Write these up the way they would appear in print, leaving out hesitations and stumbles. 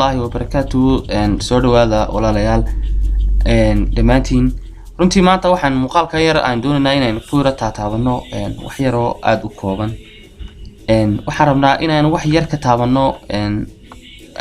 الله وبركاته soo dhawaada walaalayaal dhamaantiin runtii maanta waxaan muuqaalka yar aan doonaynaa inaan ku yara taataabano wax yar oo aad u kooban waxaan rabnaa inaan wax yar ka taabano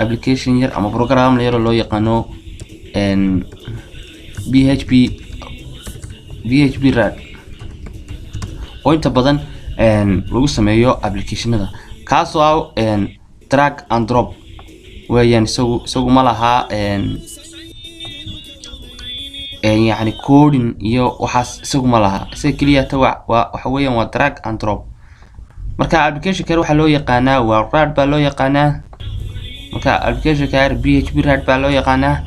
application yar ama program yar oo loo yaqaano PHP Rad oo inta badan lagu sameeyo applicationada kaasoo drag and drop ويان سو مالها يعني كودين يو وحاس سو مالها سكلية توع وحويا ودراج and drop مركا application كار وحلو يقانا وراد بالو يقانا مركا application كار PHP راد بالو يقانا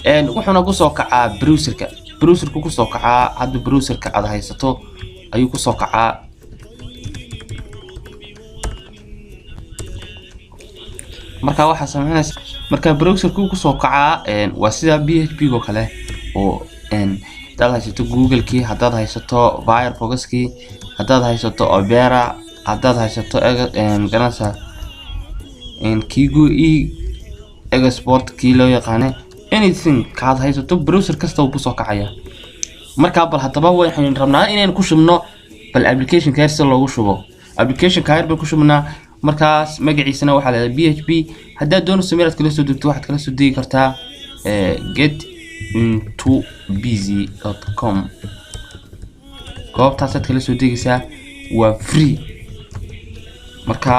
وحنا كوسوكع بروسر كوسوكع هاد بروسر كعاد هيستو أيو كوسوكع marka waxa sameynaysa marka browser ku soo kaca waa sida PHP go kale oo dad haysto Google kii hadaad haysto Firefox kii hadaad haysto Opera hadaad haysto ganacsa Kigo export kii loo yaqaan anything ka haysto browser kasta uu soo kacaya marka bal hadaba waxaan rabnaa inaan ku shubno bal application ka si loogu shubo application ka ku shubnaa markaas magaciisana waxa la PHP hadaa doon sameeyad kala soo degto waxaad kala soo degi kartaa getintobusy.com goobtaas aad kala soo degaysaa waa free marka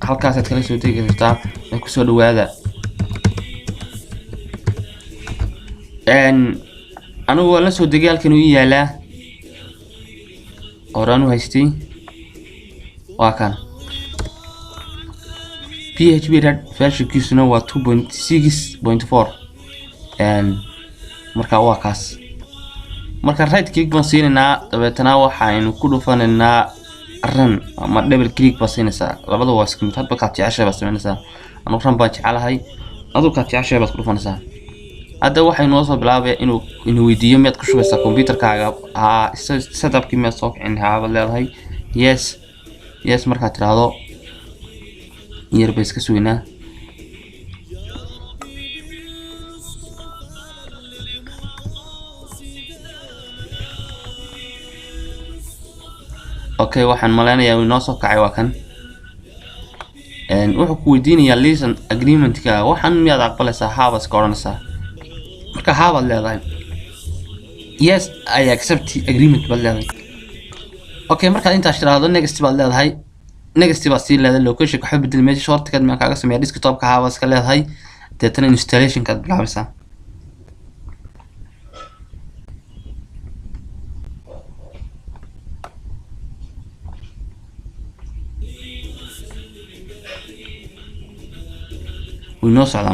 halkaas aad kala soo degi kartaa ku soo dhawaada anigu la soo degay halkan uu yaala oranu haystay waa kan PHP Rad version kiisuna waa 2.6.4 marka waa kaas marka right click baan siinayna dabeetana waxaanu ku dhufanayna run ama double click baan siinaysa labada waa isku mid hadba ka jeceshay baan sameynaysa anu run baan jecelahay adu ka jeceshay baan ku dhufanaysa hadda waxay noo soo bilaabay inuu weydiiyo meed ku shubaysa computerkaaga setupkii meed soo kicin haaba leedahay yes marka tiraahdo yar baa iska suuynaa okay waxaan maleynayaa inuu soo kacay waa kan wuxuu ku weydiinayaa license agreement ka waxaan miyaad aqbalaysaa haabas ka oranaysaa marka haabad leedahay yes I accept agreement bal leedahay okay marka inta sharaxdo next bal leedahay next baa si leedahay location ka xubid meesha shortcut ma kaaga sameeyaa desktop ka haabas ka leedahay deetana installation ka bilaabaysaa winoo socda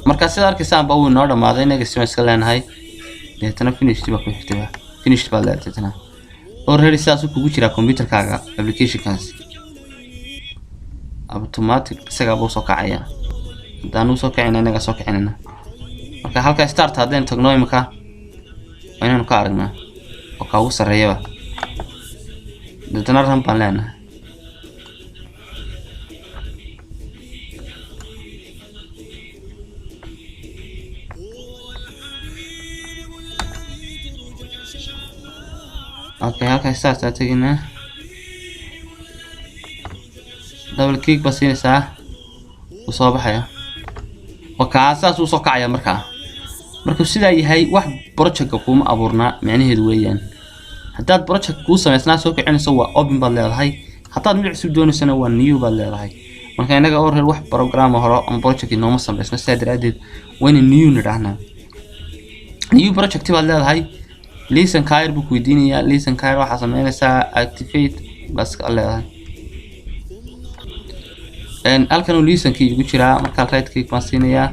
marka sida arkaysan baa winoo dhamaaday next ma iska leenahay deetana finish baa ku xigtay finish baa leedahay already saas uu kugu jira computerkaaga application kaas automatic isaga buu soo kacaya hadaan uu soo kacayna inaga soo kacinayna marka halka start hadeen tagno imika inaan ka aragnaa oo ka ugu sareeyaba dadana ran baan leenahay okay halka start tagayna double click basinaysa oo soo baxaya wakaasas uu soo kacaya marka sida yahay wax project kuma abuurna macnaheedu weeyaan hadaad project ku sameysnaa soo kicinayso waa open baad leedahay hadaad mid cusub doonaysana waa new baad leedahay marka inaga hore wax program hore ama project inoo sameysna saadiradeed wayna new nidhaahna new project baad leedahay listen kair buu ku weydiinayaa listen kair waxa sameynaysaa activate bas ka leedahay halkan uu listen kii ugu jira marka right click baan siinayaa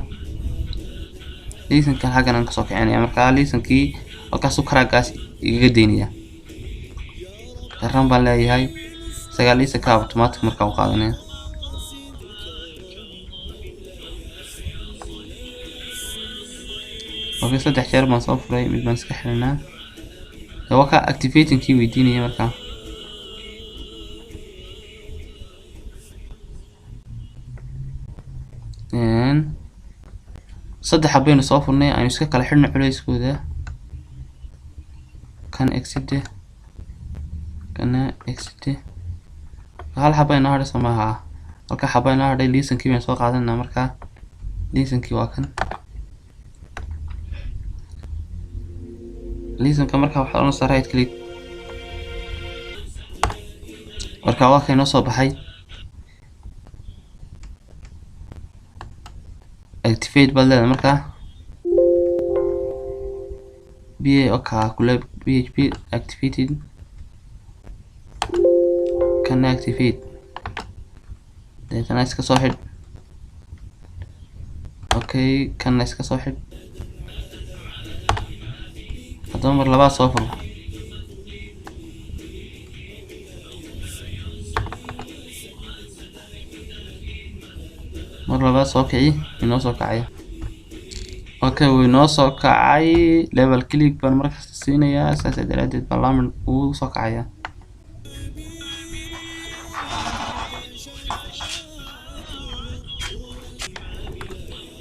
listen ka hagan ka soo kicinaya marka listen kii oo ka soo karagaas iga deynaya karan baan leeyahay isaga listen ka automatic marka uu qaadanaya okay saddex jeer baan soo furay mid baan iska xirinaa وكا activating key ويديني مركا saddex xabaynu soo furnay aynu iska kala xidhno culayskooda kan exit kana exit hal xabaynu hadhay samaha halka xabaynu hadhay liisankii baan soo qaadanaa markaa liisankii waa kan liisanka markaa waxaa oran saa right click markaa waa kaynoo soo baxay activate baad leedahay markaa ba okay kule php activated can activate deetana iska soo xidh okay kana iska soo xidh haddaba mar labaad soo furo mar labaad soo kici inoo soo kacay okay way noo soo kacay level click baan markaas siinayaa saas daraadeed balaaman uu soo kacaya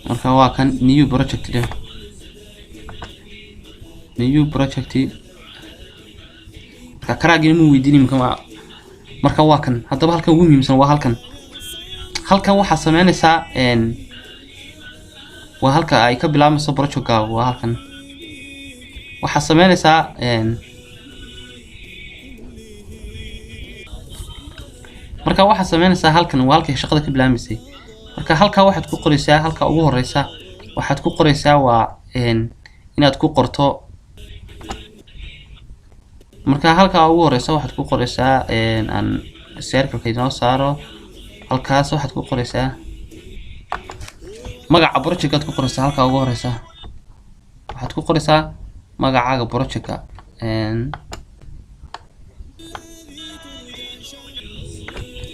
marka waa kan new project marka karaagina muu weydiinin marka waa kan haddaba halkan ugu muhiimsan waa halkan waxaa sameynaysaa waa halka ay ka bilaabmayso projectkaaga waa halkan waxaa sameynaysaa marka waxaa sameynaysaa halkan waa halka shaqada ka bilaabmaysay marka halka waxaad ku qoraysaa halka ugu horeysa waxaad ku qoraysaa waa inaad ku qorto marka halka ugu horeysa waxaad ku qoraysaa aan circle-ka inoo saaro halkaas waxaad ku qoraysaa magaca project-aad ku qoraysaa halka ugu horeysa waxaad ku qoraysaa magacaaga project-ka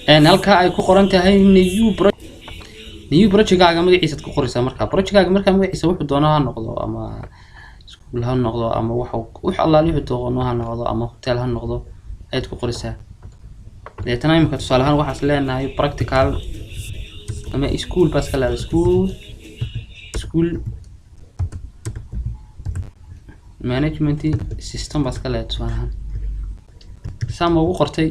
halka ay ku qoran tahay new project-kaaga magaciisa ku qoraysaa marka project-kaaga marka magaciisa wuxuu doonaa ha noqdo ama school ha noqdo ama wax allaali wuxuu doono ha noqdo ama hotel ha noqdo ayaad ku qoraysaa deetana imika tusaale ahaan waxaas leenahay practical ama school bas kala school management system bas kala tusaale ahaan sama ugu qortay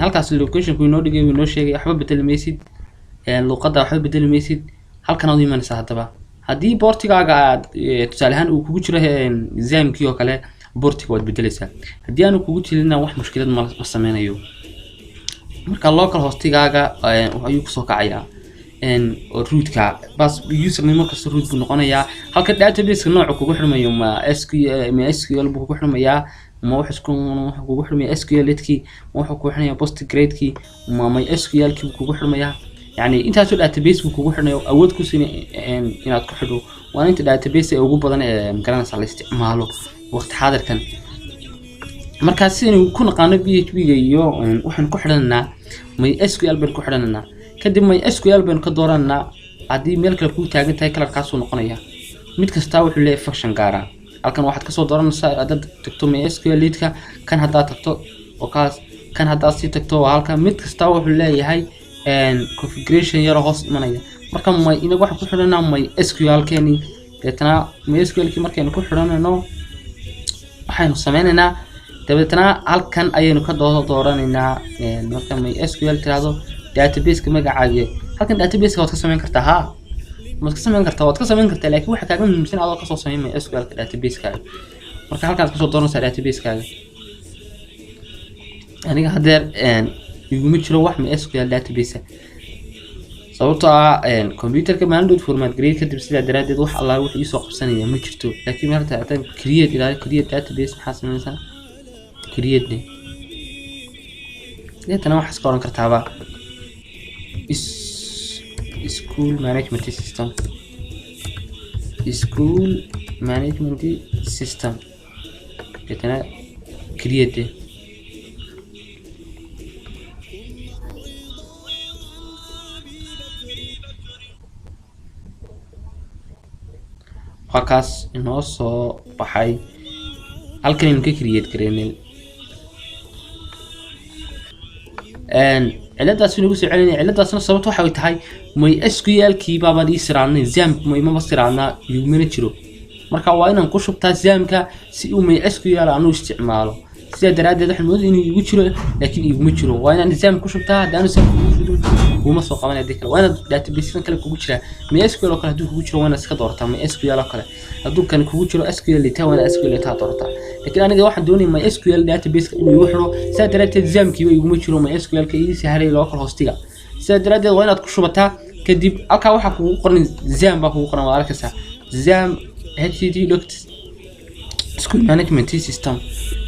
halkaas location ku inoo dhigay inoo sheegay waxba bedelmaysid luqadda waxba bedelmaysid halkan aad imanaysaa haddaba haddii boortigaaga tusaale ahaan uu kugu jiro examkii oo kale boortiga waad bedelaysaa haddii aanu kugu jirin wax mushkilad ma sameynayo marka local hostigaaga ayuu kusoo kacayaa root-ka bas username markasta root buu noqonayaa halka database-ka nooca kugu xirmayo ma SQL buu kugu xirmayaa ma wax kugu xirmaya SQL-kii ma wax kugu xirmaya PostgreSQL-kii ma MySQL-kii kugu xirmaya يعني انت هسه database kugu xirnayo awood ku siin inaad ku xidho waa inta database ay ugu badan ee garanaysa la isticmaalo waqti xaadirkan marka sidii ku naqaano PHP-ga iyo waxaan ku xidhanaa MySQL baan ku xidhanaa kadib MySQL baan ka dooranaa hadii meel kale ku taagan tahay kala kaasoo noqonaya mid kasta wuxuu leeyahay function gaar ah halkan waxaad ka soo dooranaysaa aad tagto MySQL-ka kan hadda tagto oo kaas kan hadda si tagto halkan mid kasta wuxuu leeyahay configuration yar hoos imanaya marka inaga waxa ku xidhanaa MySQL-keeni deetana MySQL-kii markaynu ku xidhanayno waxaynu sameynaynaa dabeetana halkan ayaynu ka dooranaynaa marka MySQL tiraado database-ka magacaaga halkan database-ka waad ka sameyn kartaa waad ka sameyn kartaa laakiin waxa kaaga muhiimsan adoo ka soo sameyn MySQL-ka database-kaaga marka halkaas ka soo dooranaysaa database-kaaga aniga hadeer iguma jiro wax MySQL database sababtoo ah computer-ka maandhood format grade kadib sida daraadeed wax alla wax ii soo qabsanaya ma jirto laakiin marka aad create database maxaa sameynaysaa create deetana waxaad ka oran kartaaba school management system deetana create halkaas inoo soo baxay halkan inuu ka create gareynay ciladaas inagu soo celinaya ciladaasna sababtu waxa ay tahay MySQL kii baba isiraanay Zam ma basiraana yumina jiro marka waa inaan ku shubtaa Zamka si uu MySQL aanu isticmaalo sida daraadeed waxa mood inuu igu jiro laakiin iguma jiro waa inaan Zam ku shubtaa hadaan Zam ku shubto uma soo qabanay dikala waa inaan database kale kugu jira MySQL oo kale haduu kugu jiro waa inaad iska doortaa MySQL oo kale haduu kan kugu jiro SQL lita waa inaad SQL lita doortaa laakiin aniga waxaan doonayaa MySQL database inuu igu xiro sida daraadeed Zamkii iguma jiro MySQL ka ii sahalay local hostiga sida daraadeed waa inaad ku shubataa kadib halka waxa kugu qoran Zam ba kugu qoran waa arkaysaa Zam HTTP school management system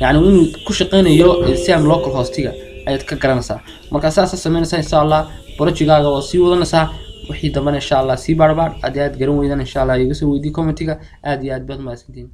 يعني إنه كل قينه سام local hostiga ayaad ka garanaysaa marka saas sameynaysaa insha Allah projectgaaga oo sii wadanaysaa wixii dambe insha Allah si barbar aad garan weydaan insha Allah iga soo weydii commentiga aad iyo aad baad mahadsantiin